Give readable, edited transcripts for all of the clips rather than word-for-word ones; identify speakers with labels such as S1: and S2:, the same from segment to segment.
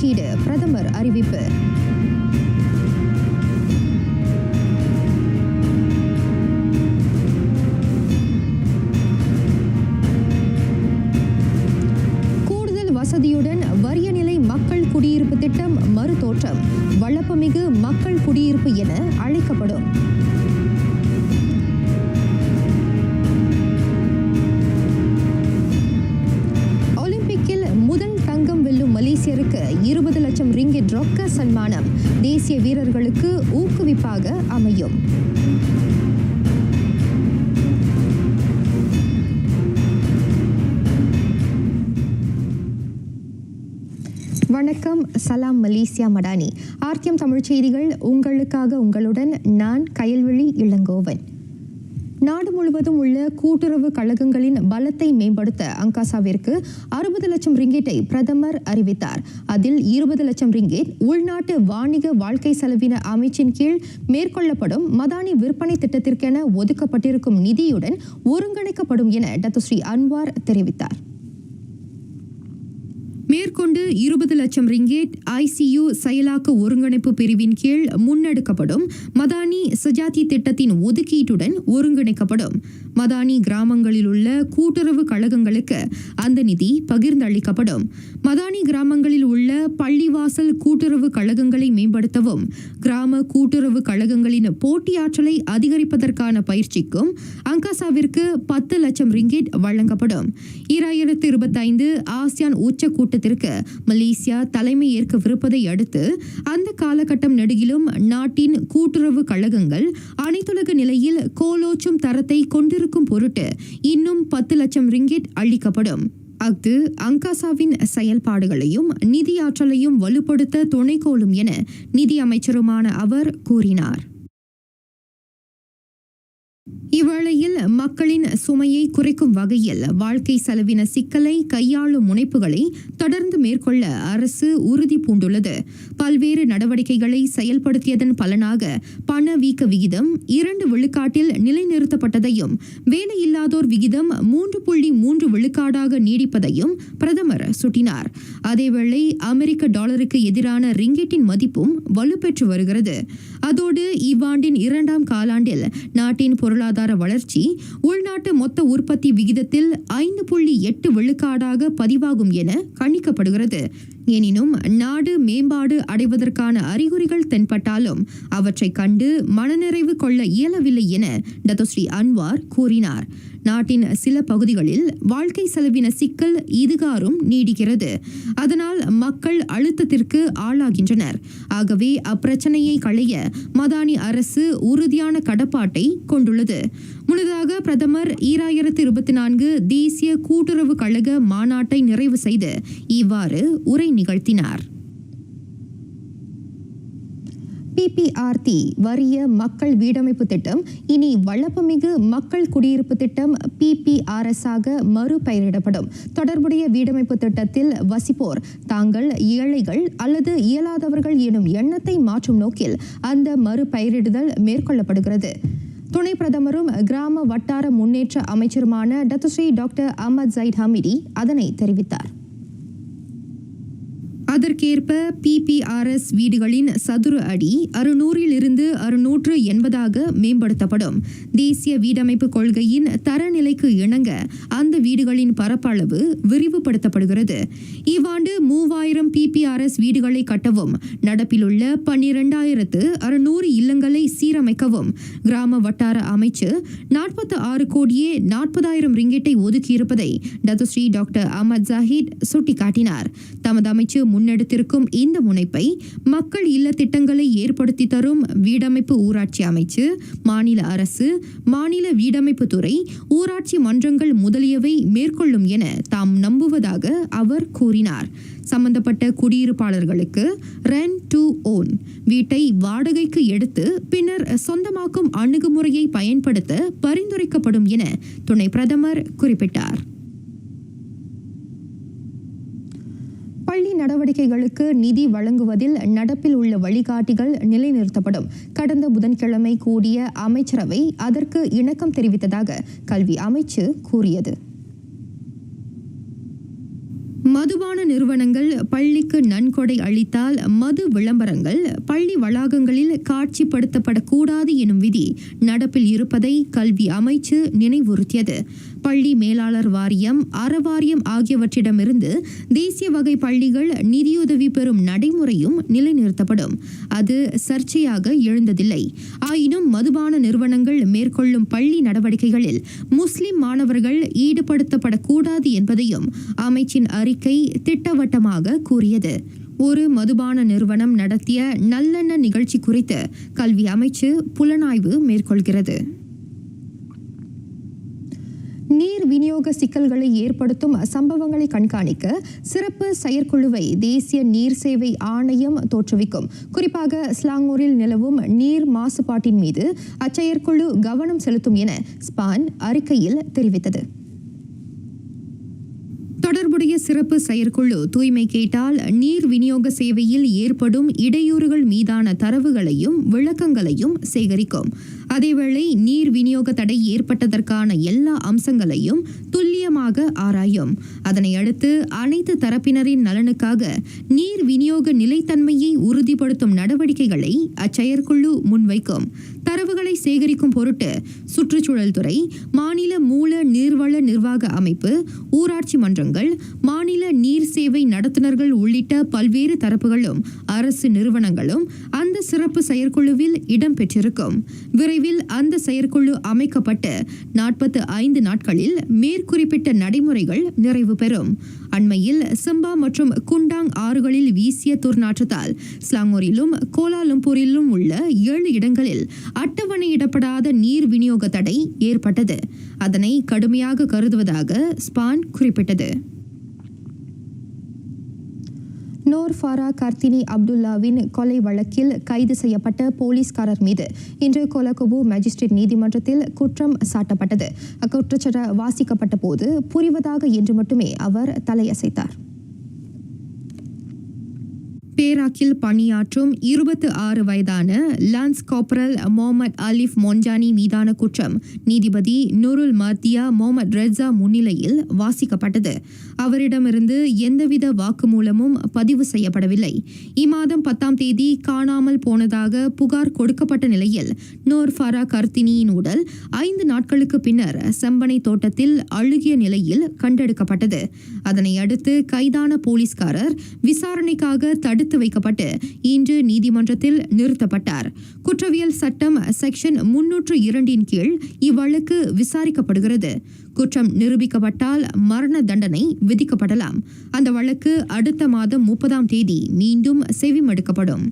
S1: ஒதுக்கீடு பிரதமர் அறிவிப்பு. வசதியுடன் வறிய நிலை மக்கள் குடியிருப்பு திட்டம் மறுதோற்றம். வளப்பமிகு மக்கள் குடியிருப்பு என அழைக்கப்படும். ஒலிம்பிக்கில் முதல் தங்கம் வெல்லும் மலேசியருக்கு 20 லட்சம் ரிங்கிட் ரொக்க சன்மானம் தேசிய வீரர்களுக்கு ஊக்குவிப்பாக அமையும். வணக்கம், சலாம் மலேசியா மடானி. ஆர்டிஎம் தமிழ் செய்திகள் உங்களுக்காக. உங்களுடன் நான் கயல்விழி இளங்கோவன். நாடு முழுவதும் உள்ள கூட்டுறவு கழகங்களின் பலத்தை மேம்படுத்த அங்காசாவிற்கு 60 லட்சம் ரிங்கிட்டை பிரதமர் அறிவித்தார். அதில் 20 லட்சம் ரிங்கிட் உள்நாட்டு வாணிக வாழ்க்கை செலவின அமைச்சின் கீழ் மேற்கொள்ளப்படும் மதானி விற்பனை திட்டத்திற்கென ஒதுக்கப்பட்டிருக்கும் நிதியுடன் ஒருங்கிணைக்கப்படும் என டத்துஸ்ரீ அன்வார் தெரிவித்தார். மேற்கொண்டு 20 லட்சம் ரிங்கேட் ஐசியு செயலாக்க ஒருங்கிணைப்பு பிரிவின் கீழ் முன்னெடுக்கப்படும் மதானி சஜாதி திட்டத்தின் ஒதுக்கீட்டுடன் ஒருங்கிணைக்கப்படும். மதானி கிராமங்களில் உள்ள கூட்டுறவு கழகங்களுக்கு அந்த நிதி பகிர்ந்தளிக்கப்படும். மதானி கிராமங்களில் உள்ள பள்ளிவாசல் கூட்டுறவு கழகங்களை மேம்படுத்தவும் கிராம கூட்டுறவு கழகங்களின் போட்டியாற்றலை அதிகரிப்பதற்கான பயிற்சிக்கும் அங்காசாவிற்கு 10 லட்சம் ரிங்கிட் வழங்கப்படும். 2025 ஆசியான் உச்ச கூட்டத்திற்கு மலேசியா தலைமை ஏற்கவிருப்பதை அடுத்து அந்த காலகட்டம் நெடுகிலும் நாட்டின் கூட்டுறவு கழகங்கள் அனைத்துலக நிலையில் கோலோச்சும் தரத்தை கொண்டிருக்கும் பொருட்டு இன்னும் 10 லட்சம் ரிங்கிட் அளிக்கப்படும். அஃது அங்காசாவின் செயல்பாடுகளையும் நிதி ஆற்றலையும் வலுப்படுத்த துணைக்கோலும் என நிதி அமைச்சருமான அவர் கூறினார். இவ்வேளையில் மக்களின் சுமையை குறைக்கும் வகையில் வாழ்க்கை செலவின சிக்கலை கையாளும் முனைப்புகளை தொடர்ந்து மேற்கொள்ள அரசு உறுதி பூண்டுள்ளது. பல்வேறு நடவடிக்கைகளை செயல்படுத்தியதன் பலனாக பணவீக்க விகிதம் 2 விழுக்காட்டில் நிலைநிறுத்தப்பட்டதையும் வேலையில்லாதோர் விகிதம் 3.3 விழுக்காடாக நீடிப்பதையும் பிரதமர் சுட்டினார். அதேவேளை அமெரிக்க டாலருக்கு எதிரான ரிங்கிட்டின் மதிப்பும் வலுப்பெற்று வருகிறது. அதோடு இவ்வாண்டின் 2ஆம் காலாண்டில் நாட்டின் பொருளாதார வளர்ச்சி உள்நாட்டு மொத்த உற்பத்தி விகிதத்தில் 5.8 விழுக்காடாக பதிவாகும் என கணிக்கப்படுகிறது. எனினும் நாடு மேம்பாடு அடைவதற்கான அறிகுறிகள் தென்பட்டாலும் அவற்றை கண்டு மனநிறைவு கொள்ள இயலவில்லை என டத்துஸ்ரீ அன்வார் கூறினார். நாட்டின் சில பகுதிகளில் வாழ்க்கை செலவின சிக்கல் இதுகாரும் நீடிக்கிறது. அதனால் மக்கள் அழுத்தத்திற்கு ஆளாகின்றனர். ஆகவே அப்பிரச்சனையை களைய மதானி அரசு உறுதியான கடப்பாட்டை கொண்டுள்ளது. முன்னதாக பிரதமர் 2024 தேசிய கூட்டுறவு கழக மாநாட்டை நிறைவு செய்து இவ்வாறு உரை நிகழ்த்தினார். பிபிஆர்டி வறிய மக்கள் வீடமைப்பு திட்டம் இனி வளப்பமிகு மக்கள் குடியிருப்பு திட்டம் பிபிஆர்எஸ் ஆக மறுபெயரிடப்படும். தொடர்புடைய வீடமைப்பு திட்டத்தில் வசிப்போர் தாங்கள் ஏழைகள் அல்லது இயலாதவர்கள் எனும் எண்ணத்தை மாற்றும் நோக்கில் அந்த மறுபெயரிடுதல் மேற்கொள்ளப்படுகிறது. துணை பிரதமரும் கிராம வட்டார முன்னேற்ற அமைச்சருமான Datuk Seri doctor Ahmad Zahid Hamidi அதனை தெரிவித்தார். அதற்கேற்ப பிபிஆர்எஸ் வீடுகளின் சதுர அடி 600 680 மேம்படுத்தப்படும். தேசிய வீடமைப்பு கொள்கையின் தரநிலைக்கு இணங்க அந்த வீடுகளின் பரப்பளவு விரிவுபடுத்தப்படுகிறது. இவ்வாண்டு 3000 பிபிஆர்எஸ் வீடுகளை கட்டவும் நடப்பிலுள்ள 12,600 இல்லங்களை சீரமைக்கவும் கிராம வட்டார அமைச்சு 46 கோடியே 40,000 ரிங்கிட்டை ஒதுக்கியிருப்பதை டத்துஸ்ரீ டாக்டர் அஹ்மத் ஜாஹித் சுட்டிக்காட்டினார். தமது அமைச்சு முன்னெடுத்திருக்கும் இந்த முனைப்பை மக்கள் இல்ல திட்டங்களை ஏற்படுத்தி தரும் வீடமைப்பு ஊராட்சி அமைச்சு, மாநில அரசு, மாநில வீடமைப்பு துறை, ஊராட்சி மன்றங்கள் முதலியவை மேற்கொள்ளும் என தாம் நம்புவதாக அவர் கூறினார். சம்பந்தப்பட்ட குடியிருப்பாளர்களுக்கு ரெண்ட் டு ஓன் வீட்டை வாடகைக்கு எடுத்து பின்னர் சொந்தமாக்கும் அணுகுமுறையை பயன்படுத்த பரிந்துரைக்கப்படும் என துணை பிரதமர் குறிப்பிட்டார். பள்ளி நடவடிக்கைகளுக்கு நிதி வழங்குவதில் நடப்பில் உள்ள வழிகாட்டிகள் நிலைநிறுத்தப்படும். கடந்த புதன்கிழமை கூடிய அமைச்சரவை அதற்கு இணக்கம் தெரிவித்ததாக கல்வி அமைச்சு கூறியது. மதுபான நிறுவனங்கள் பள்ளிக்கு நன்கொடை அளித்தால் மது விளம்பரங்கள் பள்ளி வளாகங்களில் காட்சிப்படுத்தப்படக்கூடாது எனும் விதி நடப்பில் இருப்பதை கல்வி அமைச்சு நினைவுறுத்தியது. பள்ளி மேலாளர் வாரியம், அறவாரியம் ஆகியவற்றிடமிருந்து தேசிய வகை பள்ளிகள் நிதியுதவி பெறும் நடைமுறையும் நிலைநிறுத்தப்படும். அது சர்ச்சையாக எழுந்ததில்லை. ஆயினும் மதுபான நிறுவனங்கள் மேற்கொள்ளும் பள்ளி நடவடிக்கைகளில் முஸ்லிம் மாணவர்கள் ஈடுபடுத்தப்படக்கூடாது என்பதையும் அமைச்சின் அறிக்கை திட்டவட்டமாக கூறியது. ஒரு மதுபான நிறுவனம் நடத்திய நல்லெண்ண நிகழ்ச்சி குறித்து கல்வி அமைச்சு புலனாய்வு மேற்கொள்கிறது. நீர் விநியோக சிக்கல்களை ஏற்படுத்தும் சம்பவங்களை கண்காணிக்க சிறப்பு செயற்குழுவை தேசிய நீர் சேவை ஆணையம் தோற்றுவிக்கும். குறிப்பாக ஸ்லாங்கூரில் நிலவும் நீர் மாசுபாட்டின் மீது அச்செயற்குழு கவனம் செலுத்தும் என ஸ்பான் அறிக்கையில் தெரிவித்தது. தொடர்புடைய சிறப்பு செயற்குழு தூய்மை கேட்டால் நீர் விநியோக சேவையில் ஏற்படும் இடையூறுகள் மீதான தரவுகளையும் விளக்கங்களையும் சேகரிக்கும். அதேவேளை நீர் விநியோக தடை ஏற்பட்டதற்கான எல்லா அம்சங்களையும் துல்லியமாக ஆராயும். அதனை அடுத்து அனைத்து தரப்பினரின் நலனுக்காக நீர் விநியோக நிலைத்தன்மையை உறுதிப்படுத்தும் நடவடிக்கைகளை அச்செயற்குழு முன்வைக்கும். தரவுகளை சேகரிக்கும் பொருட்டு சுற்றுச்சூழல் துறை, மாநில மூல நீர்வள நிர்வாக அமைப்பு, ஊராட்சி மன்றங்கள், மாநில நீர் சேவை நடத்துனர்கள் உள்ளிட்ட பல்வேறு தரப்புகளும் அரசு நிறுவனங்களும் அந்த சிறப்பு செயற்குழுவில் இடம்பெற்றிருக்கும். விரைவில் அந்த செயற்குழு அமைக்கப்பட்டு 45 நாட்களில் மேற்குறிப்பிட்ட நடைமுறைகள் நிறைவு பெறும். அண்மையில் சிம்பா மற்றும் குண்டாங் ஆறுகளில் வீசிய துர்நாற்றத்தால் ஸ்லாங்கூரிலும் கோலாலம்பூரிலும் உள்ள 7 இடங்களில் அட்டவணையிடப்படாத நீர் விநியோக தடை ஏற்பட்டது. அதனை கடுமையாக கருதுவதாக ஸ்பான் குறிப்பிட்டது. நோர் ஃபாரா கர்த்தினி அப்துல்லாவின் கொலை வழக்கில் கைது செய்யப்பட்ட போலீஸ்காரர் மீது இன்று கொலகொபு மேஜிஸ்ட்ரேட் நீதிமன்றத்தில் குற்றம் சாட்டப்பட்டது. அக்குற்றச்சாட்டு வாசிக்கப்பட்ட போது புரிவதாக என்று மட்டுமே அவர் தலையசைத்தார். பேராக்கில் பணியாற்றும் 26 வயதான லான்ஸ் கார்பரல் முகமது அலிஃப் மொஞ்சானி மீதான குற்றம் நீதிபதி நூருல் மர்தியா முகமது ரெட்ஸா முன்னிலையில் வாசிக்கப்பட்டது. அவரிடமிருந்து எந்தவித வாக்குமூலமும் பதிவு செய்யப்படவில்லை. இம்மாதம் 10ஆம் தேதி காணாமல் போனதாக புகார் கொடுக்கப்பட்ட நிலையில் நோர் ஃபாரா கர்த்தினியின் உடல் 5 நாட்களுக்கு பின்னர் செம்பனை தோட்டத்தில் அழுகிய நிலையில் கண்டெடுக்கப்பட்டது. அதனை அடுத்து கைதான போலீஸ்காரர் விசாரணைக்காக தடுத்து வைக்கப்பட்டு இன்று நீதிமன்றத்தில் நிறுத்தப்பட்டார். குற்றவியல் சட்டம் செக்ஷன் 302 கீழ் இவ்வழக்கு விசாரிக்கப்படுகிறது. குற்றம் நிரூபிக்கப்பட்டால் மரண தண்டனை விதிக்கப்படலாம். அந்த வழக்கு அடுத்த மாதம் 30ஆம் தேதி மீண்டும் செவிமடுக்கப்படும்.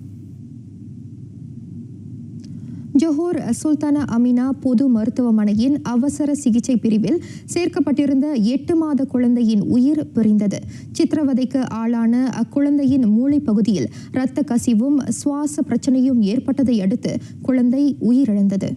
S1: ஜோஹர் சுல்தானா அமினா பொது மருத்துவமனையின் அவசர சிகிச்சை பிரிவில் சேர்க்கப்பட்டிருந்த 8 மாத குழந்தையின் உயிர் பிரிந்தது. சித்திரவதைக்கு ஆளான அக்குழந்தையின் மூளை பகுதியில் இரத்த கசிவும் சுவாச பிரச்சனையும் ஏற்பட்டதை அடுத்து குழந்தை உயிரிழந்தது.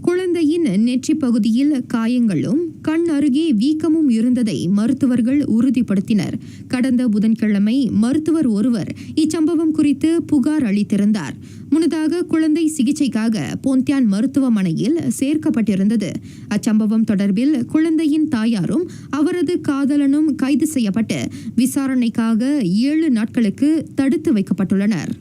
S1: குழந்தையின் நெற்றி பகுதியில் காயங்களும் கண் அருகே வீக்கமும் இருந்ததை மருத்துவர்கள் உறுதிப்படுத்தினர். கடந்த புதன்கிழமை மருத்துவர் ஒருவர் இச்சம்பவம் குறித்து புகார் அளித்திருந்தார். முன்னதாக குழந்தை சிகிச்சைக்காக போந்தியான் மருத்துவமனையில் சேர்க்கப்பட்டிருந்தது. அச்சம்பவம் தொடர்பில் குழந்தையின் தாயாரும் அவரது காதலனும் கைது செய்யப்பட்டு விசாரணைக்காக 7 நாட்களுக்கு தடுத்து வைக்கப்பட்டுள்ளனர்.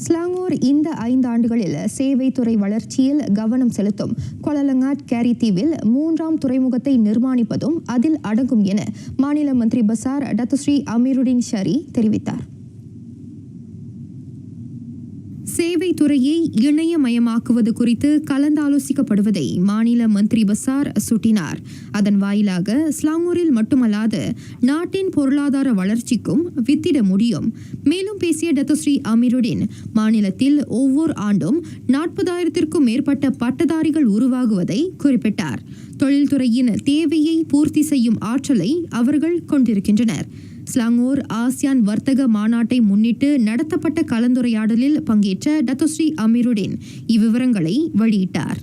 S1: ஸ்லாங்கூர் இந்த 5 ஆண்டுகளில் சேவைத்துறை வளர்ச்சியில் கவனம் செலுத்தும். கொலலங்காட் கேரி தீவில் 3ஆம் துறைமுகத்தை நிர்மாணிப்பதும் அதில் அடங்கும் என மாநில மந்திரி பசார் டத்துஸ்ரீ அமீருடின் ஷரி தெரிவித்தார். சேவைத்துறையை இணையமயமாக்குவது குறித்து கலந்தாலோசிக்கப்படுவதை மாநில மந்திரி பசார் சுட்டினார். அதன் வாயிலாக ஸ்லாங்கூரில் மட்டுமல்லாது நாட்டின் பொருளாதார வளர்ச்சிக்கும் வித்திட முடியும். மேலும் பேசிய டத்துஸ்ரீ அமீருடின் மாநிலத்தில் ஒவ்வொரு ஆண்டும் 40,000க்கும் மேற்பட்ட பட்டதாரிகள் உருவாகுவதை குறிப்பிட்டார். தொழில்துறையின் தேவையை பூர்த்தி செய்யும் ஆற்றலை அவர்கள் கொண்டிருக்கின்றனர். ஸ்லாங்கூர் ஆசியான் வர்த்தக மாநாட்டை முன்னிட்டு நடத்தப்பட்ட கலந்துரையாடலில் பங்கேற்ற டத்துஸ்ரீ அமீருடின் இவ்விவரங்களை வெளியிட்டார்.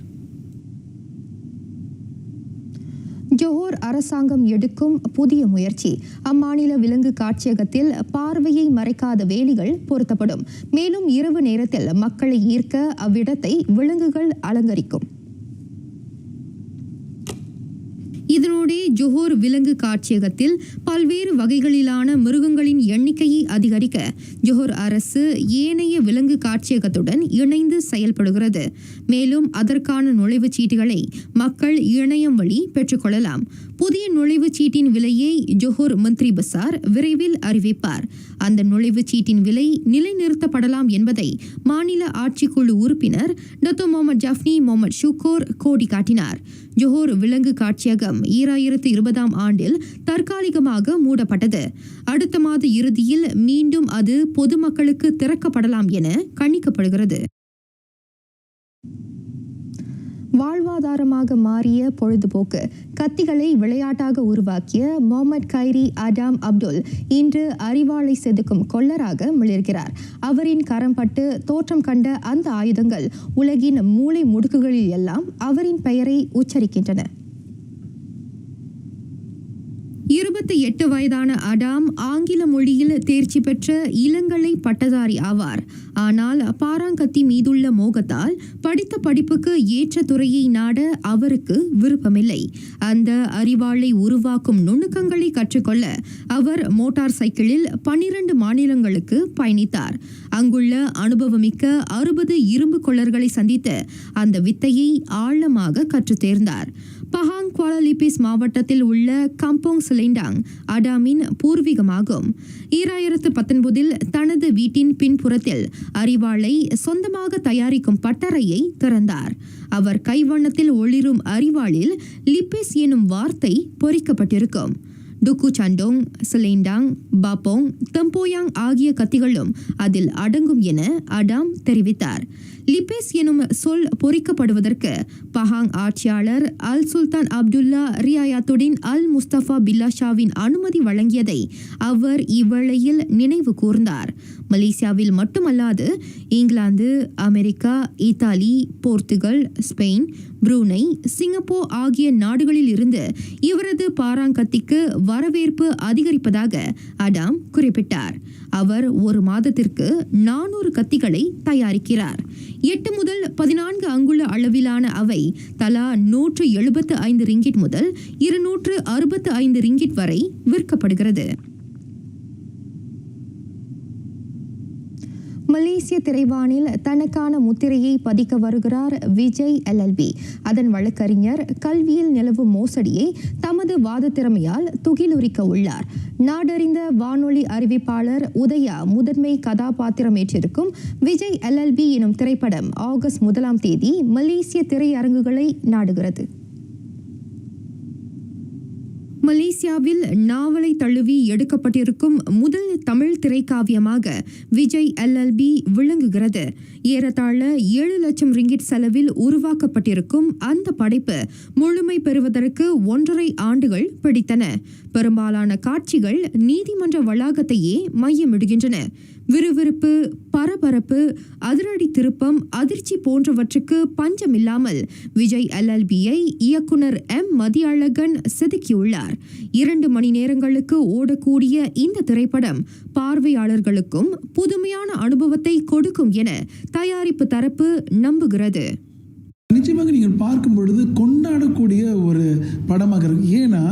S1: ஜோஹர் அரசாங்கம் எடுக்கும் புதிய முயற்சி. அம்மாநில விலங்கு காட்சியகத்தில் பார்வையை மறைக்காத வேலிகள் பொருத்தப்படும். மேலும் இரவு நேரத்தில் மக்களை ஈர்க்க அவ்விடத்தை விலங்குகள் அலங்கரிக்கும். இதனோடே ஜொஹோர் விலங்கு காட்சியகத்தில் பல்வேறு வகைகளிலான மிருகங்களின் எண்ணிக்கையை அதிகரிக்க ஜொஹோர் அரசு ஏனைய விலங்கு காட்சியகத்துடன் இணைந்து செயல்படுகிறது. மேலும் அதற்கான நுழைவுச் சீட்டுகளை மக்கள் இணையம் வழி பெற்றுக்கொள்ளலாம். புதிய நுழைவுச் சீட்டின் விலையை ஜொஹோர் மந்திரி பசார் விரைவில் அறிவிப்பார். அந்த நுழைவுச் சீட்டின் விலை நிலைநிறுத்தப்படலாம் என்பதை மாநில ஆட்சிக்குழு உறுப்பினர் டத்தோ முகமது ஜஃப்னி முகமது ஷுக்கூர் கோடி காட்டினார். ஜொஹோர் விலங்கு காட்சியகம் 2020 ஆண்டில் தற்காலிகமாக மூடப்பட்டது. அடுத்த மாத இறுதியில் மீண்டும் அது பொதுமக்களுக்கு திறக்கப்படலாம் என கணிக்கப்படுகிறது. வாழ்வாதாரமாக மாறிய பொழுதுபோக்கு கத்திகளை விளையாட்டாக உருவாக்கிய முகமது கைரி அடாம் அப்துல் இன்று அறிவாளை செதுக்கும் கொல்லராக மிளிர்கிறார். அவரின் கரம்பட்டு தோற்றம் கண்ட அந்த ஆயுதங்கள் உலகின் மூலை முடுக்குகளில் எல்லாம் அவரின் பெயரை உச்சரிக்கின்றன. 28 வயதான அடாம் ஆங்கில மொழியில் தேர்ச்சி பெற்ற இளங்கலை பட்டதாரி ஆவார். ஆனால் பாராங்கத்தி மீதுள்ள மோகத்தால் படித்த படிப்புக்கு ஏற்ற துறையை நாட அவருக்கு விருப்பமில்லை. அந்த அறிவாளை உருவாக்கும் நுணுக்கங்களை கற்றுக்கொள்ள அவர் மோட்டார் சைக்கிளில் 12 மாநிலங்களுக்கு பயணித்தார். அங்குள்ள அனுபவமிக்க 60 இரும்பு கொள்ளர்களை சந்தித்து அந்த வித்தையை ஆழமாக கற்றுத் தேர்ந்தார். பஹாங் குவாலலிபிஸ் மாவட்டத்தில் உள்ள கம்போங் சிலிண்டாங் அடாமின் பூர்வீகமாகும். 2019 தனது வீட்டின் பின்புறத்தில் அறிவாளை சொந்தமாக தயாரிக்கும் பட்டறையை திறந்தார். அவர் கைவண்ணத்தில் ஒளிரும் அறிவாளில் லிபிஸ் எனும் வார்த்தை பொறிக்கப்பட்டிருக்கும். டுக்கு சண்டோங், சிலிண்டாங், பாப்போங், தெம்போயாங் ஆகிய கத்திகளும் அதில் அடங்கும் என அடாம் தெரிவித்தார். லிபேஸ் எனும் சொல் பொறிக்கப்படுவதற்கு பஹாங் ஆட்சியாளர் அல் சுல்தான் அப்துல்லா ரியாயாத்துடின் அல் முஸ்தபா பில்லாஷாவின் அனுமதி வழங்கியதை அவர் இவ்வேளையில் நினைவு கூர்ந்தார். மலேசியாவில் மட்டுமல்லாது England, America, Italy, Portugal, Spain, Brunei, Singapore ஆகிய நாடுகளில் இருந்து இவரது பாராங்கத்திக்கு வரவேற்பு அதிகரிப்பதாக அடாம் குறிப்பிட்டார். அவர் ஒரு மாதத்திற்கு 400 கத்திகளை தயாரிக்கிறார். 8 முதல் 14 அங்குல அளவிலான அவை தலா 175 ரிங்கிட் முதல் 265 ரிங்கிட் வரை விற்கப்படுகிறது. மலேசிய திரைவானில் தனக்கான முத்திரையை பதிக்க வருகிறார் விஜய் LLB. அதன் வழக்கறிஞர் கல்வியில் நிலவும் மோசடியை தமது வாத திறமையால் துகிலுரிக்க உள்ளார். நாடறிந்த வானொலி அறிவிப்பாளர் உதயா முதன்மை கதாபாத்திரமேற்றிருக்கும் விஜய் LLB எனும் திரைப்படம் ஆகஸ்ட் 1ஆம் தேதி மலேசிய திரையரங்குகளை நாடுகிறது. மலேசியாவில் நாவலை தழுவி எடுக்கப்பட்டிருக்கும் முதல் தமிழ் திரைக்காவியமாக விஜய் LLB விளங்குகிறது. ஏறத்தாழ 7 லட்சம் ரிங்கிட் செலவில் உருவாக்கப்பட்டிருக்கும் அந்த படைப்பு முழுமை பெறுவதற்கு 1.5 ஆண்டுகள் பிடித்தன. பெரும்பாலான காட்சிகள் நீதிமன்ற வளாகத்தையே மையமிடுகின்றன. விறுவிறுப்பு, பரபரப்பு, அதிரடி திருப்பம், அதிர்ச்சி போன்றவற்றுக்கு பஞ்சமில்லாமல் விஜய் LLBயை இயக்குனர் மதியழகன் செதுக்கியுள்ளார். 2 மணி நேரங்களுக்கு ஓடக்கூடிய இந்த திரைப்படம் பார்வையாளர்களுக்கும் புதுமையான அனுபவத்தை கொடுக்கும் என தயாரிப்பு தரப்பு நம்புகிறது.
S2: நிச்சயமாக நீங்கள் பார்க்கும் பொழுது கொண்டாடக்கூடிய ஒரு படமாக இருக்கு. ஏன்னா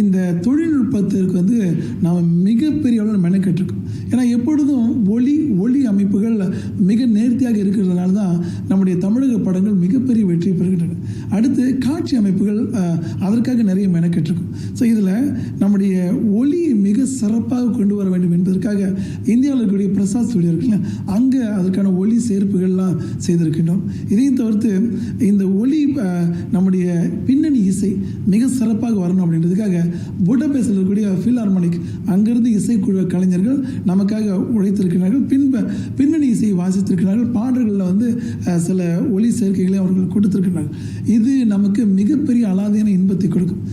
S2: இந்த தொழில்நுட்பத்திற்கு நாம் மிகப்பெரிய அளவில் மெனக்கெட்டிருக்கோம். ஏன்னா எப்பொழுதும் ஒளி அமைப்புகள் மிக நேர்த்தியாக இருக்கிறதுனால தான் நம்முடைய தமிழக படங்கள் மிகப்பெரிய வெற்றி பெறுகின்றன. அடுத்து காட்சி அமைப்புகள் அதற்காக நிறைய மெனக்கெட்டிருக்கும். ஸோ இதில் நம்முடைய ஒளியை மிக சிறப்பாக கொண்டு வர வேண்டும் என்பதற்காக இந்தியாவில் இருக்கக்கூடிய பிரசாத் ஸ்டுடியோ இருக்குல்ல, அங்கே அதற்கான ஒளி சேர்ப்புகள்லாம் செய்திருக்கின்றோம். இதையும் தவிர்த்து இந்த ஒளி நம்முடைய பின்னணி இசை மிக சிறப்பாக வரணும் அப்படின்றதுக்காக புடபெஸ்டில் இருக்கக்கூடிய ஃபில்ஹார்மோனிக் அங்கிருந்து இசைக்குழு கலைஞர்கள் நமக்காக உழைத்திருக்கிறார்கள். பின்னணி இசையை வாசித்திருக்கிறார்கள். பாடல்களில் சில ஒளி சேர்க்கைகளை அவர்கள் கொடுத்திருக்கிறார்கள். இது நமக்கு மிகப்பெரிய அலாதியான இன்பத்தை கொடுக்கும்.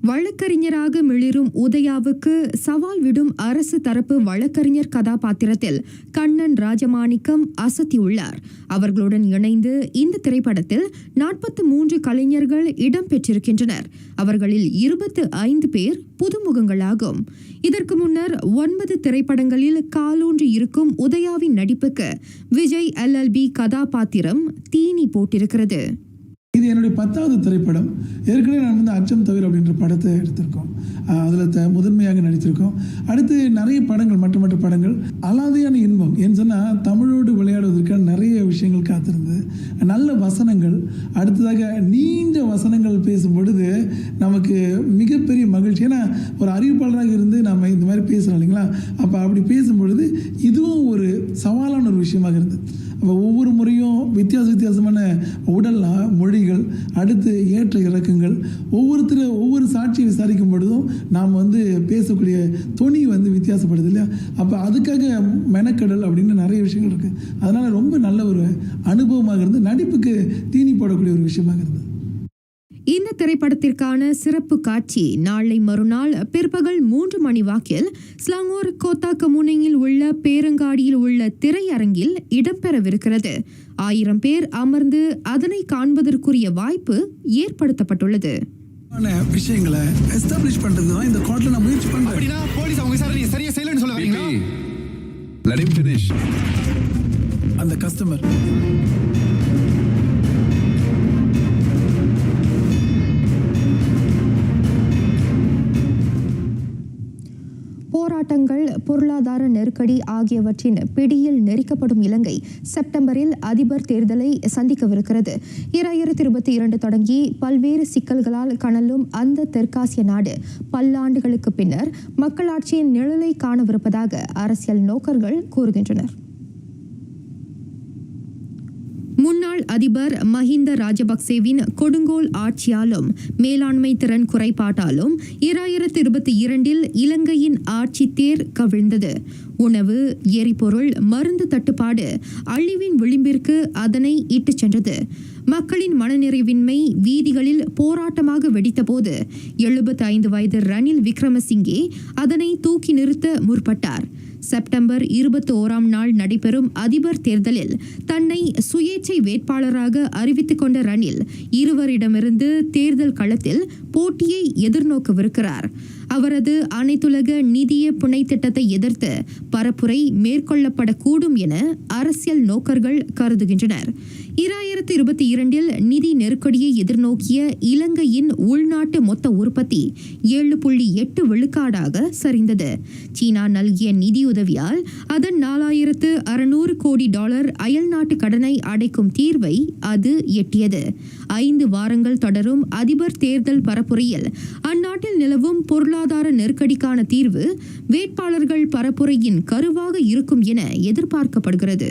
S1: வழக்கறிஞராக மிளிரும் உதயாவுக்கு சவால் விடும் அரசு தரப்பு வழக்கறிஞர் கதாபாத்திரத்தில் கண்ணன் ராஜமாணிக்கம் அசத்தியுள்ளார். அவர்களுடன் இணைந்து இந்த திரைப்படத்தில் 43 கலைஞர்கள் இடம்பெற்றிருக்கின்றனர். அவர்களில் 25 பேர் புதுமுகங்களாகும். இதற்கு முன்னர் 9 திரைப்படங்களில் காலூன்றி இருக்கும் உதயாவின் நடிப்புக்கு விஜய் LLB கதாபாத்திரம் தீனி போட்டிருக்கிறது.
S2: இது என்னுடைய 10வது திரைப்படம். ஏற்கனவே நான் வந்து அச்சம் தவிர அப்படின்ற படத்தை எடுத்திருக்கோம். அதில் முதன்மையாக நடித்திருக்கோம். அடுத்து நிறைய படங்கள், மற்ற படங்கள். அலாதையான இன்பம் ஏன்னு சொன்னால் தமிழோடு விளையாடுவதற்கான நிறைய விஷயங்கள் காத்திருந்தது. நல்ல வசனங்கள், அடுத்ததாக நீண்ட வசனங்கள் பேசும் பொழுது நமக்கு மிகப்பெரிய மகிழ்ச்சி. ஏன்னா ஒரு அறிவிப்பாளராக இருந்து நம்ம இந்த மாதிரி பேசுகிறோம் இல்லைங்களா, அப்போ அப்படி பேசும் பொழுது இதுவும் ஒரு சவாலான ஒரு விஷயமாக இருந்தது. அப்போ ஒவ்வொரு முறையும் வித்தியாசமான உடல் மொழிகள், அடுத்து ஏற்ற இறக்கங்கள், ஒவ்வொரு சாட்சியை விசாரிக்கும் பொழுதும் நாம் வந்து பேசக்கூடிய தொனி வந்து வித்தியாசப்படுது இல்லையா. அப்போ அதுக்காக மெனக்கடல் அப்படின்னு நிறைய விஷயங்கள் இருக்குது. அதனால் ரொம்ப நல்ல ஒரு அனுபவமாக இருந்து நடிப்புக்கு தீனி போடக்கூடிய ஒரு விஷயமாக இருந்தது.
S1: இந்த திரைப்படத்திற்கான சிறப்பு காட்சி நாளை மறுநாள் பிற்பகல் 3 மணி வாக்கில் ஸ்லாங்கூர் கோத்தா கமுனையில் உள்ள பேரங்காடியில் உள்ள திரையரங்கில் இடம்பெறவிருக்கிறது. 1000 பேர் அமர்ந்து அதனை காண்பதற்குரிய வாய்ப்பு ஏற்படுத்தப்பட்டுள்ளது.
S2: விஷயங்களை எஸ்டாப்ளிஷ் பண்றது தான் இந்த கோர்ட்ல நான் முயற்சி பண்றேன்.
S3: அப்படினா போலீஸ் அவங்க விசாரணை சரியா செய்யலன்னு சொல்ல வரீங்களா?
S4: Let him finish.
S2: அந்த கஸ்டமர்
S1: போராட்டங்கள், பொருளாதார நெருக்கடி ஆகியவற்றின் பிடியில் நெரிக்கப்படும் இலங்கை செப்டம்பரில் அதிபர் தேர்தலை சந்திக்கவிருக்கிறது. 2022 தொடங்கி பல்வேறு சிக்கல்களால் கனலும் அந்த தெற்காசிய நாடு பல்லாண்டுகளுக்கு பின்னர் மக்களாட்சியின் நிழலை காணவிருப்பதாக அரசியல் நோக்கர்கள் கூறுகின்றனர். முன்னாள் அதிபர் மஹிந்த ராஜபக்சேவின் கொடுங்கோல் ஆட்சியாலும் மேலாண்மை திறன் குறைபாட்டாலும் 2022 இலங்கையின் ஆட்சி தேர் கவிழ்ந்தது. உணவு, எரிபொருள், மருந்து தட்டுப்பாடு அழிவின் விளிம்பிற்கு அதனை இட்டுச் சென்றது. மக்களின் மனநிறைவின்மை வீதிகளில் போராட்டமாக வெடித்தபோது 75 வயது ரணில் விக்ரமசிங்கே அதனை தூக்கி நிறுத்த முற்பட்டார். செப்டம்பர் 21ஆம் நாள் நடைபெறும் அதிபர் தேர்தலில் தன்னை சுயேட்சை வேட்பாளராக அறிவித்துக் கொண்ட ரணில் இருவரிடமிருந்து தேர்தல் களத்தில் போட்டியை எதிர்நோக்கவிருக்கிறார். அவரது அனைத்துலக நிதிய புனை திட்டத்தை எதிர்த்து பரப்புரை மேற்கொள்ளப்படக்கூடும் என அரசியல் நோக்கர்கள் கருதுகின்றனர். 2022 நிதி நெருக்கடியை எதிர்நோக்கிய இலங்கையின் உள்நாட்டு மொத்த உற்பத்தி 7.8 விழுக்காடாக சரிந்தது. சீனா நல்கிய நிதியுதவியால் அதன் $4600 கோடி அயல்நாட்டு கடனை அடைக்கும் தீர்வை அது எட்டியது. 5 வாரங்கள் தொடரும் அதிபர் தேர்தல் பரப்புரையில் அந்நாட்டில் நிலவும் பொருளாதார நெருக்கடிக்கான தீர்வு வேட்பாளர்கள் பரப்புரையின் கருவாக இருக்கும் என எதிர்பார்க்கப்படுகிறது.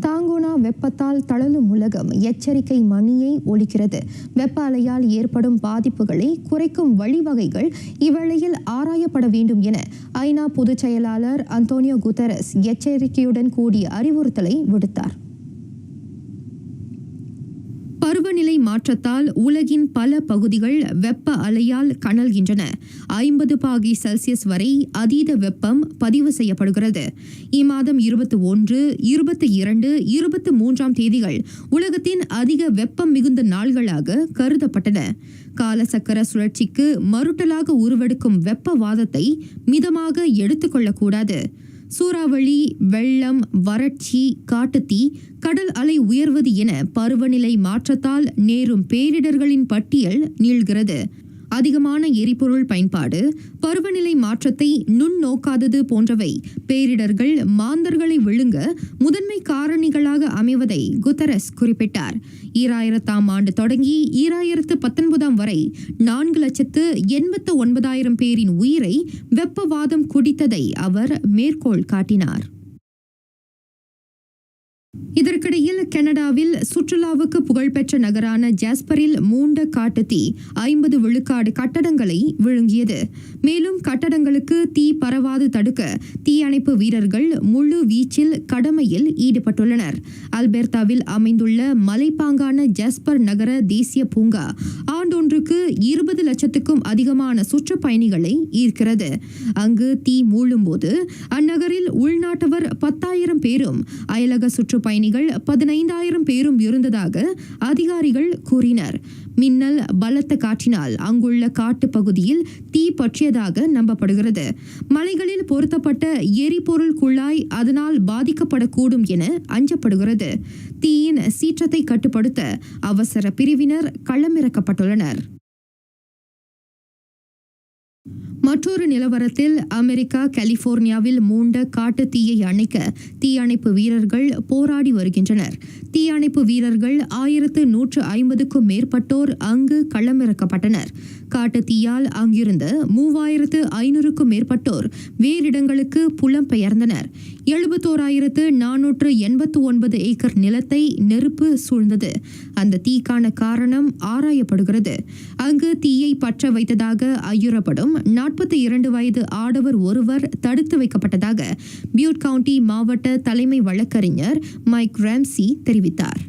S1: தாங்கோனா வெப்பத்தால் தளலும் உலகம் எச்சரிக்கை மணியை ஒலிக்கிறது. வெப்ப அலையால் ஏற்படும் பாதிப்புகளை குறைக்கும் வழிவகைகள் இவ்வேளையில் ஆராயப்பட வேண்டும் என ஐநா பொதுச் செயலாளர் அந்தோனியோ குட்டரஸ் எச்சரிக்கையுடன் கூடிய அறிவுறுத்தலை விடுத்தார். பருவநிலை மாற்றத்தால் உலகின் பல பகுதிகள் வெப்ப அலையால் கனல்கின்றன. 50 பாகை செல்சியஸ் வரை அதீத வெப்பம் பதிவு செய்யப்படுகிறது. இம்மாதம் 21, 22, 23ஆம் தேதிகள் உலகத்தின் அதிக வெப்பம் மிகுந்த நாள்களாக கருதப்பட்டன. காலசக்கர சுழற்சிக்கு மறுட்டலாக உருவெடுக்கும் வெப்பவாதத்தை மிதமாக எடுத்துக்கொள்ளக்கூடாது. சூறாவளி, வெள்ளம், வறட்சி, காட்டுத்தீ, கடல் அலை உயர்வது என பருவநிலை மாற்றத்தால் நேரும் பேரிடர்களின் பட்டியல் நீள்கிறது. அதிகமான எரிபொருள் பயன்பாடு, பருவநிலை மாற்றத்தை நுண்ணோக்காதது போன்றவை பேரிடர்கள் மாந்தர்களை விழுங்க முதன்மை காரணிகளாக அமைவதை குட்டரஸ் குறிப்பிட்டார். 2000ஆம் ஆண்டு தொடங்கி 2019 வரை 4,89,000 பேரின் உயிரை வெப்பவாதம் குடித்ததை அவர் மேற்கோள் காட்டினார். இதற்கிடையில் கனடாவில் சுற்றுலாவுக்கு புகழ்பெற்ற நகரான ஜாஸ்பரில் மூண்ட காட்டுத்தீ 50 விழுக்காடு கட்டடங்களை விழுங்கியது. மேலும் கட்டடங்களுக்கு தீ பரவாது தடுக்க தீயணைப்பு வீரர்கள் முழு வீச்சில் கடமையில் ஈடுபட்டுள்ளனர். அல்பெர்தாவில் அமைந்துள்ள மலைப்பாங்கான ஜாஸ்பர் நகர தேசிய பூங்கா ஆண்டொன்றுக்கு 20 லட்சத்துக்கும் அதிகமான சுற்றுப்பயணிகளை ஈர்க்கிறது. அங்கு தீ மூழும்போது அந்நகரில் உள்நாட்டவர் 10,000 பேரும் அயலக சுற்றுப்பயணிகள் 15,000 பேரும் இருந்ததாக அதிகாரிகள் கூறினர். மின்னல், பலத்த காற்றினால் அங்குள்ள காட்டு பகுதியில் தீ பற்றியதாக நம்பப்படுகிறது. மலைகளில் பொருத்தப்பட்ட எரிபொருள் குழாய் அதனால் பாதிக்கப்படக்கூடும் என அஞ்சப்படுகிறது. தீயின் சீற்றத்தை கட்டுப்படுத்த அவசர பிரிவினர் களமிறக்கப்பட்டுள்ளனர். மற்றொரு நிலவரத்தில் அமெரிக்கா கலிபோர்னியாவில் மூண்ட காட்டு தீயை அணைக்க தீயணைப்பு வீரர்கள் போராடி வருகின்றனர். தீயணைப்பு வீரர்கள் 1150க்கும் மேற்பட்டோர் அங்கு களமிறக்கப்பட்டனர். காட்டு தீயால் அங்கிருந்த 3500க்கும் மேற்பட்டோர் வேறிடங்களுக்கு புலம்பெயர்ந்தனர். 71,489 ஏக்கர் நிலத்தை நெருப்பு சூழ்ந்தது. அந்த தீக்கான காரணம் ஆராயப்படுகிறது. அங்கு தீயை பற்ற வைத்ததாக ஐயுறப்படும் 42 வயது ஆடவர் ஒருவர் தடுத்து வைக்கப்பட்டதாக பியூட் கவுண்டி மாவட்ட தலைமை வழக்கறிஞர் மைக் ராம்சி தெரிவித்தார்.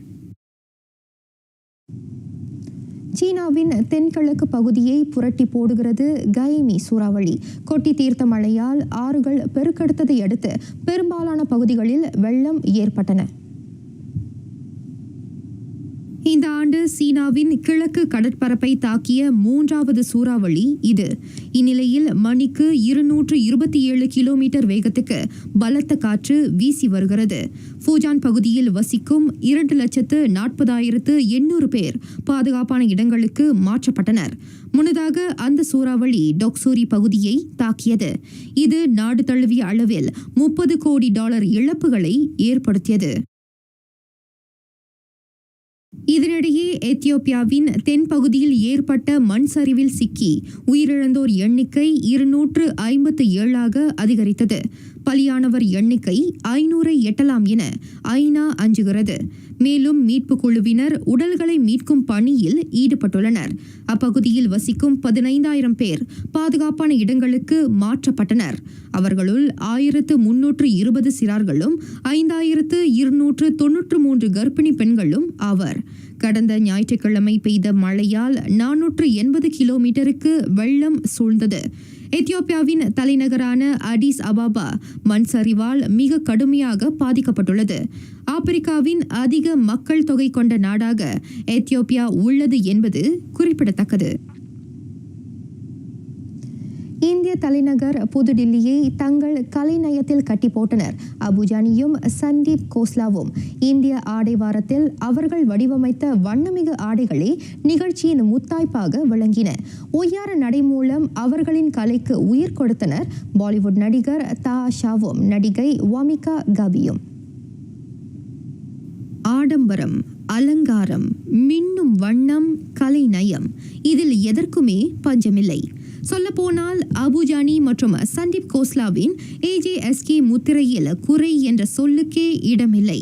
S1: சீனாவின் தென்கிழக்கு பகுதியை புரட்டி போடுகிறது கைமி சூறாவளி. கொட்டி தீர்த்த மழையால் ஆறுகள் பெருக்கெடுத்ததை அடுத்து பெரும்பாலான பகுதிகளில் வெள்ளம் ஏற்பட்டன. இந்த ஆண்டு சீனாவின் கிழக்கு கடற்பரப்பை தாக்கிய 3வது சூறாவளி இது. இந்நிலையில் மணிக்கு 227 கிலோமீட்டர் வேகத்துக்கு பலத்த காற்று வீசி வருகிறது. ஃபூஜான் பகுதியில் வசிக்கும் 2,40,800 பேர் பாதுகாப்பான இடங்களுக்கு மாற்றப்பட்டனர். முன்னதாக அந்த சூறாவளி டொக்சூரி பகுதியை தாக்கியது. இது நாடு தழுவிய அளவில் $30 கோடி இழப்புகளை ஏற்படுத்தியது. இதனிடையே எத்தியோப்பியாவின் தென்பகுதியில் ஏற்பட்ட மண் சரிவில் சிக்கி உயிரிழந்தோர் எண்ணிக்கை 257ஆக அதிகரித்தது. பலியானவர் எண்ணிக்கை 500ஐ எட்டலாம் என ஐநா அஞ்சுகிறது. மேலும் மீட்பு குழுவினர் உடல்களை மீட்கும் பணியில் ஈடுபட்டுள்ளனர். அப்பகுதியில் வசிக்கும் 15,000 பேர் பாதுகாப்பான இடங்களுக்கு மாற்றப்பட்டனர். அவர்களுள் 1,320 சிறார்களும் 5,293 கர்ப்பிணி பெண்களும் ஆவர். கடந்த ஞாயிற்றுக்கிழமை பெய்த மழையால் 480 கிலோமீட்டருக்கு வெள்ளம் சூழ்ந்தது. எத்தியோப்பியாவின் தலைநகரான அடிஸ் அபாபா மண் சரிவால் மிக கடுமையாக பாதிக்கப்பட்டுள்ளது. ஆப்பிரிக்காவின் அதிக மக்கள் தொகை கொண்ட நாடாக எத்தியோப்பியா உள்ளது என்பது குறிப்பிடத்தக்கது. இந்திய தலைநகர் புதுடில்லியை தங்கள் கலைநயத்தில் கட்டி போட்டனர். அபுஜானியும் சந்தீப் கோஸ்லாவும் இந்திய ஆடை வாரத்தில் அவர்கள் வடிவமைத்த வண்ணமிகு ஆடைகளே நிகழ்ச்சியின் முத்தாய்ப்பாக விளங்கின. ஒய்யார நடை மூலம் அவர்களின் கலைக்கு உயிர் கொடுத்தனர் பாலிவுட் நடிகர் தாஷாவும் நடிகை வமிகா கபியும். ஆடம்பரம், அலங்காரம், மின்னும் வண்ணம், கலைநயம், இதில் எதற்குமே பஞ்சமில்லை. சொல்லப்போனால் அபுஜானி மற்றும் சந்தீப் கோஸ்லாவின் AJSK முத்திரையில் குறை என்ற சொல்லுக்கே இடமில்லை.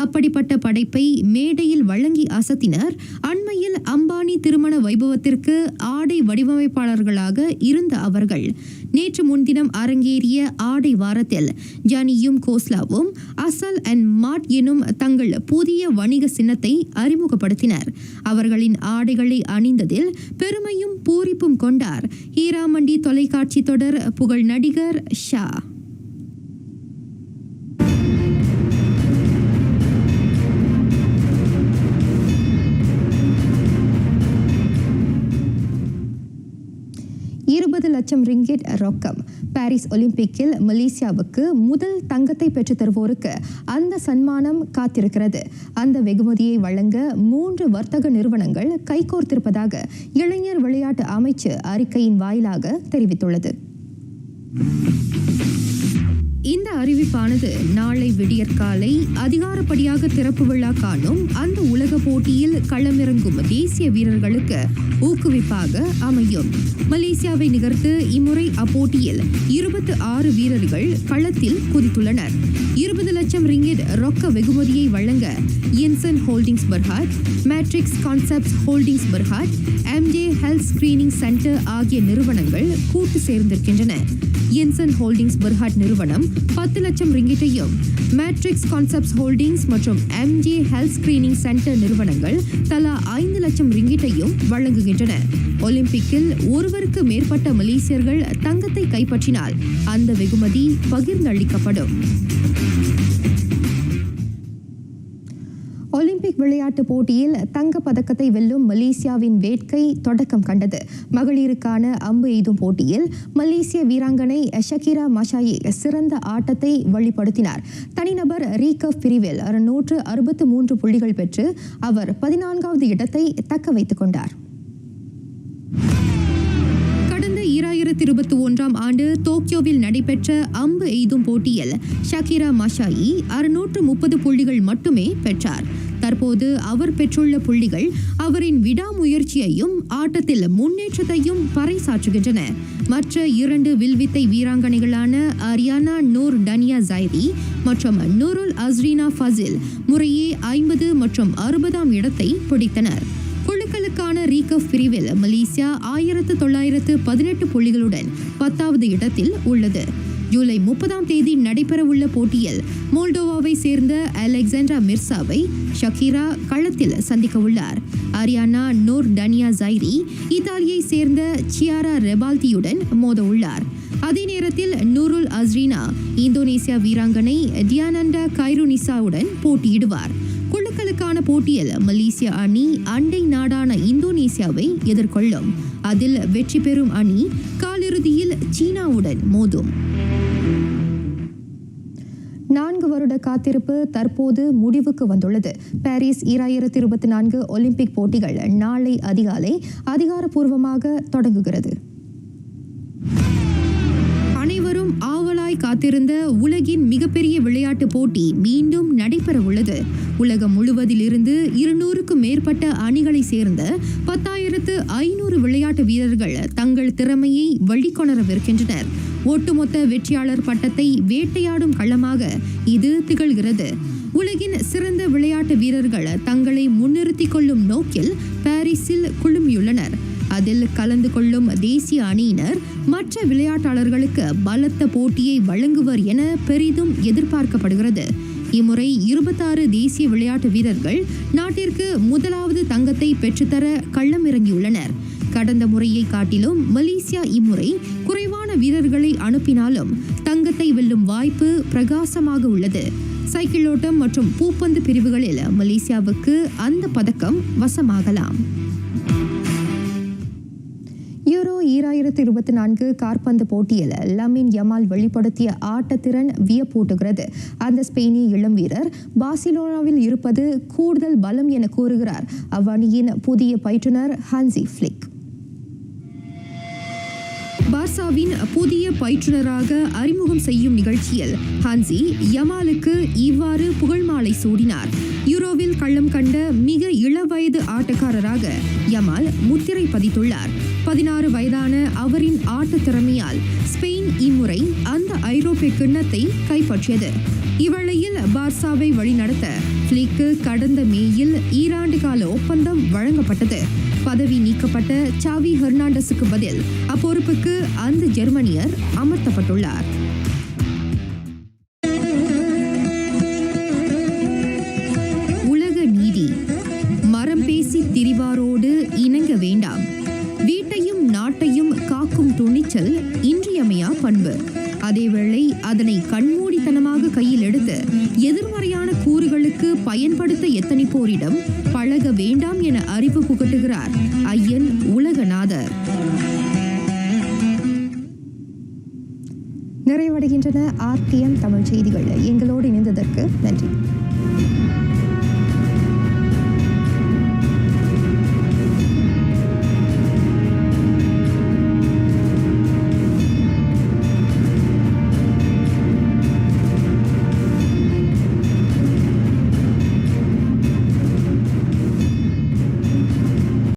S1: அப்படிப்பட்ட படைப்பை மேடையில் வழங்கி அசத்தினர். அண்மையில் அம்பானி திருமண வைபவத்திற்கு ஆடை வடிவமைப்பாளர்களாக இருந்த அவர்கள் நேற்று முன்தினம் அரங்கேறிய ஆடை வாரத்தில் ஜானியும் கோஸ்லாவும் அசல் அண்ட் மாட் எனும் தங்கள் புதிய வணிக சின்னத்தை அறிமுகப்படுத்தினர். அவர்களின் ஆடைகளை அணிந்ததில் பெருமையும் பூரிப்பும் கொண்டார் ஹீராமண்டி தொலைக்காட்சி தொடர் புகழ் நடிகர் ஷா. $20 லட்சம் ரொக்கம். பாரிஸ் ஒலிம்பிக்கில் மலேசியாவுக்கு முதல் தங்கத்தை பெற்றுத் தருவோருக்கு அந்த சன்மானம் காத்திருக்கிறது. அந்த வெகுமதியை வழங்க 3 வர்த்தக நிறுவனங்கள் கைகோர்த்திருப்பதாக இளைஞர் விளையாட்டு அமைச்சு அறிக்கையின் வாயிலாக தெரிவித்துள்ளது. இந்த அறிவிப்பானது நாளை விடியற்காலை அதிகாரப்படியாக திறப்பு விழா காணும் அந்த உலக போட்டியில் களமிறங்கும் தேசிய வீரர்களுக்கு ஊக்குவிப்பாக அமையும். மலேசியாவை நிகர்த்து இம்முறை அப்போட்டியில் 26 வீரர்கள் களத்தில் குதித்துள்ளனர். $20 லட்சம் ரொக்க வெகுமதியை வழங்க இன்சன் holdings Berhad, Matrix Concepts Holdings Berhad, MJ health screening centre ஆகிய நிறுவனங்கள் கூட்டு சேர்ந்திருக்கின்றன. இன்சன் ஹோல்டிங்ஸ் பர்ஹாட் நிறுவனம் $10 லட்சம் மேட்ரிக்ஸ் கான்செப்ட்ஸ் ஹோல்டிங்ஸ் மற்றும் MJ ஹெல்த் ஸ்கிரீனிங் சென்டர் நிறுவனங்கள் தலா $5 லட்சம் வழங்குகின்றன. ஒலிம்பிக்கில் ஒருவருக்கு மேற்பட்ட மலேசியர்கள் தங்கத்தை கைப்பற்றினால் அந்த வெகுமதி பகிர்ந்தளிக்கப்படும். ஒலிம்பிக் விளையாட்டுப் போட்டியில் தங்கப் பதக்கத்தை வெல்லும் மலேசியாவின் வேட்கை தொடக்கம் கண்டது. மகளிருக்கான அம்பு எய்தும் போட்டியில் மலேசிய வீராங்கனை ஷக்கீரா மஷாயி சிறந்த ஆட்டத்தை வெளிப்படுத்தினார். தனிநபர் ரீகர்வ் பிரிவில் 663 புள்ளிகள் பெற்று அவர் 14வது இடத்தை தக்க வைத்துக் கொண்டார். 2021 ஆண்டு டோக்கியோவில் நடைபெற்ற அம்பு எய்தும் போட்டியில் ஷக்கீரா மஷாயி 630 புள்ளிகள் மட்டுமே பெற்றார். தற்போது அவர் பெற்றுள்ள புள்ளிகள் அவரின் விடாமுயற்சியையும் ஆட்டத்தில் முன்னேற்றத்தையும் பறைசாற்றுகின்றன. மற்ற 2 வில்வித்தை வீராங்கனைகளான அரியானா நூர் டனியா ஜைரி மற்றும் நூருல் அஸ்ரீனா ஃபசில் முறையே 50 மற்றும் 60ஆம் இடத்தை பிடித்தனர். குழுக்களுக்கான ரீகர்வ் பிரிவில் மலேசியா 1918 புள்ளிகளுடன் 10வது இடத்தில் உள்ளது. ஜூலை 30ஆம் தேதி நடைபெறவுள்ள போட்டியில் மோல்டோவாவை சேர்ந்த அலெக்சாண்ட்ரா மிர்சாவை ஷக்கீரா களத்தில் சந்திக்க உள்ளார். அரியானா நூர் டனியா ஜைரி இத்தாலியை சேர்ந்த சியாரா ரெபால்டியுடன் மோத உள்ளார். அதே நேரத்தில் நூருல் அஸ்ரீனா இந்தோனேசியா வீராங்கனை டியானண்டா கைருனிசாவுடன் போட்டியிடுவார். குழுக்களுக்கான போட்டியில் மலேசிய அணி அண்டை நாடான இந்தோனேசியாவை எதிர்கொள்ளும். அதில் வெற்றி பெறும் அணி காலிறுதியில் சீனாவுடன் மோதும். 4 வருட காத்திருப்பு தற்போது முடிவுக்கு வந்துள்ளது. பாரிஸ் 2024 ஒலிம்பிக் போட்டிகள் நாளை அதிகாலை அதிகாரப்பூர்வமாக தொடங்குகிறது. அனைவரும் ஆவலாய் காத்திருந்த உலகின் மிகப்பெரிய விளையாட்டு போட்டி மீண்டும் நடைபெற உள்ளது. உலகம் முழுவதிலிருந்து 200க்கும் மேற்பட்ட அணிகளை சேர்ந்த 10,500 விளையாட்டு வீரர்கள் தங்கள் திறமையை வெளிக்கொணரவிருக்கின்றனர். ஒட்டுமொத்த வெற்றியாளர் பட்டத்தை வேட்டையாடும் களமாக இது திகழ்கிறது. உலகின் சிறந்த விளையாட்டு வீரர்கள் தங்களை முன்னிறுத்திக் கொள்ளும் நோக்கில் பாரிஸில் குழுமியுள்ளனர். அதில் கலந்து கொள்ளும் தேசிய அணியினர் மற்ற விளையாட்டாளர்களுக்கு பலத்த போட்டியை வழங்குவர் என பெரிதும் எதிர்பார்க்கப்படுகிறது. இம்முறை 26 தேசிய விளையாட்டு வீரர்கள் நாட்டிற்கு முதலாவது தங்கத்தை பெற்றுத்தர களமிறங்கியுள்ளனர். கடந்த முறையை காட்டிலும் மலேசியா இம்முறை குறைவான வீரர்களை அனுப்பினாலும் தங்கத்தை வெல்லும் வாய்ப்பு பிரகாசமாக உள்ளது. சைக்கிளோட்டம் மற்றும் பூப்பந்து பிரிவுகளில் மலேசியாவுக்கு அந்த பதக்கம் வசமாகலாம். யூரோ 2024 காற்பந்து போட்டியில் லமின் யமால் வெளிப்படுத்திய ஆட்டத்திறன் வியப்பூட்டுகிறது. அந்த ஸ்பெயினிய இளம் வீரர் பார்சிலோனாவில் இருப்பது கூடுதல் பலம் என கூறுகிறார் அவ்வணியின் புதிய பயிற்றுனர் ஹான்சி ஃபிளிக். பார்சாவின் புதிய பயிற்றுனராக அறிமுகம் செய்யும் நிகழ்ச்சியில் ஹான்சி யமாலுக்கு இவ்வாறு புகழ்மாலை சூடினார். யூரோவில் களம் கண்ட மிக இளவயது ஆட்டக்காரராக யமால் முத்திரை பதித்துள்ளார். 16 வயதான அவரின் ஆட்ட திறமையால் ஸ்பெயின் இம்முறை அந்த ஐரோப்பிய கிண்ணத்தை கைப்பற்றியது. இவ்வேளையில் பார்சாவை வழிநடத்த ஃபிளிக்கு கடந்த மேயில் 2 ஆண்டு கால ஒப்பந்தம் வழங்கப்பட்டது. பதவி நீக்கப்பட்ட சாவி ஹெர்னாண்டஸுக்கு பதில் அப்பொறுப்புக்கு அந்த ஜெர்மனியர் அமர்த்தப்பட்டுள்ளார். உலக நீதி. மரம் பேசி திரிவாரோடு இணங்க வேண்டாம். வீட்டையும் நாட்டையும் காக்கும் துணிச்சல் இன்றியமையா பண்பு. அதேவேளை அதனை கண்மூடித்தனமாக கையில் எடுத்து எதிர்மறையான கூறுகளுக்கு பயன்படுத்த எத்தனிப்போரிடம் பழக வேண்டாம் என அறிவு புகட்டுகிறார் ஐயன் உலகநாதர். நிறைவடைகின்றன RTM தமிழ் செய்திகள். எங்களோடு இணைந்ததற்கு நன்றி.